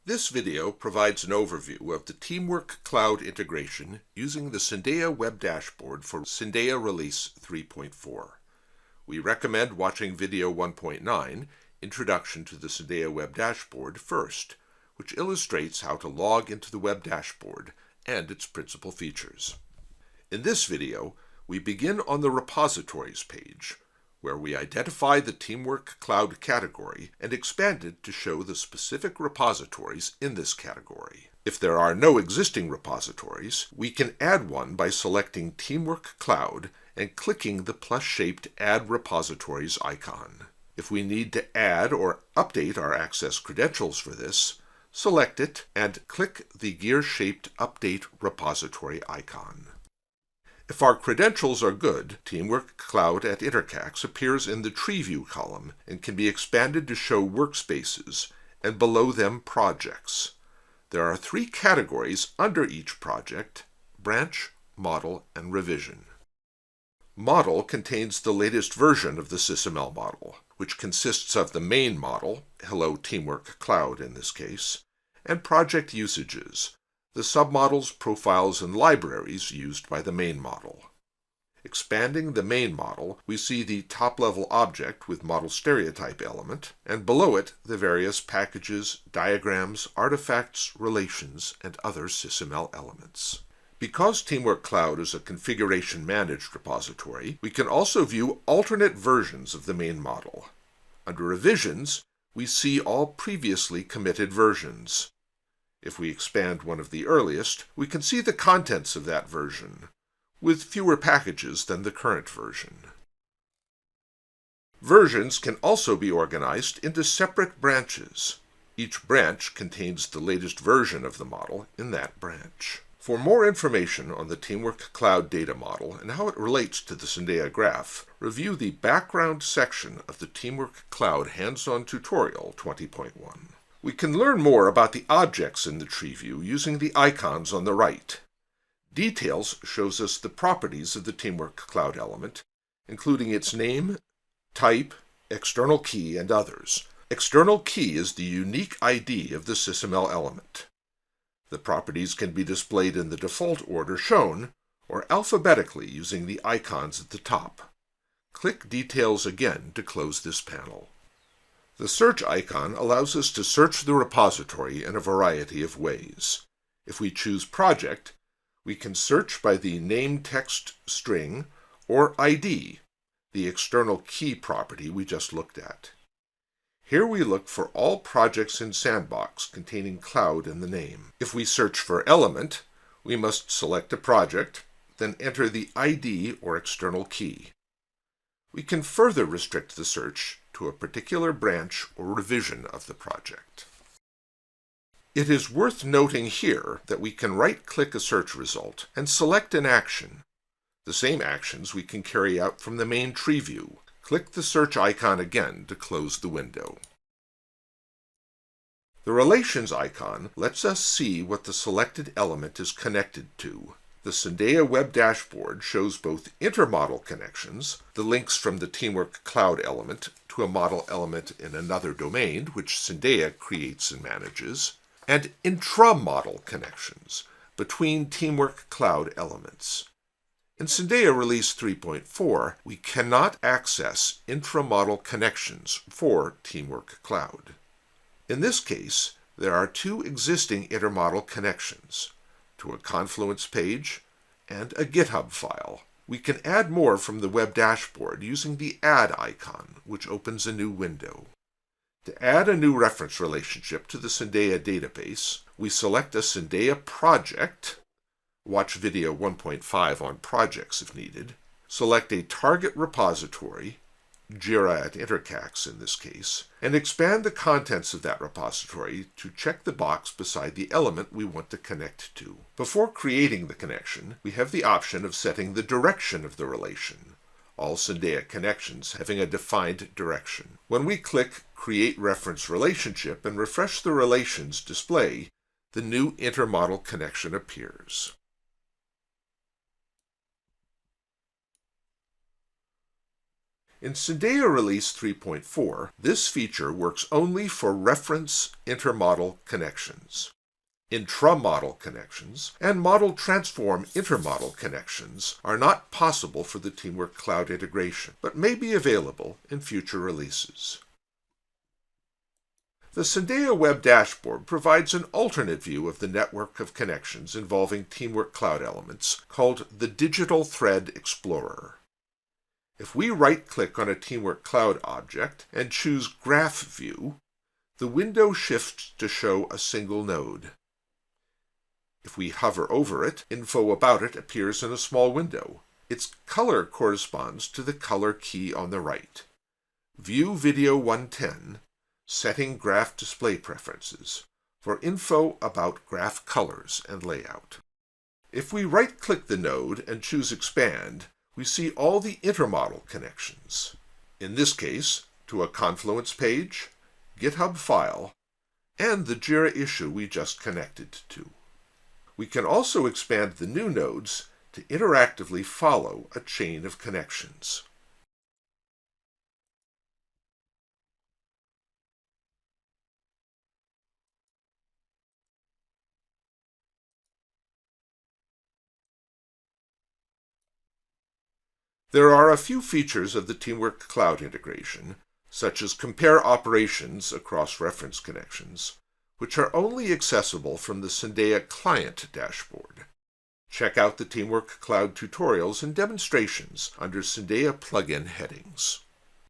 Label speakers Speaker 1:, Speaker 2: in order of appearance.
Speaker 1: This video provides an overview of the Teamwork Cloud integration using the Syndeia web dashboard for Syndeia Release 3.4. We recommend watching video 1.9, Introduction to the Syndeia web dashboard, first, which illustrates how to log into the web dashboard and its principal features. In this video, we begin on the Repositories page, where we identify the Teamwork Cloud category and expand it to show the specific repositories in this category. If there are no existing repositories, we can add one by selecting Teamwork Cloud and clicking the plus-shaped Add Repositories icon. If we need to add or update our access credentials for this, select it and click the gear-shaped Update Repository icon. If our credentials are good, Teamwork Cloud at Intercax appears in the Tree View column and can be expanded to show workspaces, and below them projects. There are three categories under each project: Branch, Model, and Revision. Model contains the latest version of the SysML model, which consists of the main model, Hello Teamwork Cloud in this case, and project usages, the submodels, profiles, and libraries used by the main model. Expanding the main model, we see the top-level object with model stereotype element, and below it the various packages, diagrams, artifacts, relations, and other SysML elements. Because Teamwork Cloud is a configuration-managed repository, we can also view alternate versions of the main model. Under Revisions, we see all previously committed versions. If we expand one of the earliest, we can see the contents of that version, with fewer packages than the current version. Versions can also be organized into separate branches. Each branch contains the latest version of the model in that branch. For more information on the Teamwork Cloud data model and how it relates to the Syndeia graph, review the background section of the Teamwork Cloud Hands-On Tutorial 20.1. We can learn more about the objects in the tree view using the icons on the right. Details shows us the properties of the Teamwork Cloud element, including its name, type, external key, and others. External key is the unique ID of the SysML element. The properties can be displayed in the default order shown, or alphabetically using the icons at the top. Click Details again to close this panel. The search icon allows us to search the repository in a variety of ways. If we choose Project, we can search by the name text string or ID, the external key property we just looked at. Here we look for all projects in Sandbox containing cloud in the name. If we search for element, we must select a project, then enter the ID or external key. We can further restrict the search to a particular branch or revision of the project. It is worth noting here that we can right-click a search result and select an action. The same actions we can carry out from the main tree view. Click the search icon again to close the window. The Relations icon lets us see what the selected element is connected to. The Syndeia web dashboard shows both inter-model connections, the links from the Teamwork Cloud element to a model element in another domain, which Syndeia creates and manages, and intra-model connections between Teamwork Cloud elements. In Syndeia Release 3.4, we cannot access intra-model connections for Teamwork Cloud. In this case, there are two existing inter-model connections, to a Confluence page and a GitHub file. We can add more from the web dashboard using the Add icon, which opens a new window. To add a new reference relationship to the Syndeia database, we select a Syndeia project, watch video 1.5 on projects if needed, select a target repository, Jira at Intercax in this case, and expand the contents of that repository to check the box beside the element we want to connect to. Before creating the connection, we have the option of setting the direction of the relation, all Syndeia connections having a defined direction. When we click Create Reference Relationship and refresh the relations display, the new intermodel connection appears. In Syndeia Release 3.4, this feature works only for reference intermodel connections. Intramodel connections and model transform intermodel connections are not possible for the Teamwork Cloud integration, but may be available in future releases. The Syndeia Web Dashboard provides an alternate view of the network of connections involving Teamwork Cloud elements called the Digital Thread Explorer. If we right-click on a Teamwork Cloud object and choose Graph View, the window shifts to show a single node. If we hover over it, info about it appears in a small window. Its color corresponds to the color key on the right. View Video 110, Setting Graph Display Preferences, for info about graph colors and layout. If we right-click the node and choose Expand, we see all the intermodal connections. In this case, to a Confluence page, GitHub file, and the Jira issue we just connected to. We can also expand the new nodes to interactively follow a chain of connections. There are a few features of the Teamwork Cloud integration, such as compare operations across reference connections, which are only accessible from the Syndeia client dashboard. Check out the Teamwork Cloud tutorials and demonstrations under Syndeia plugin headings.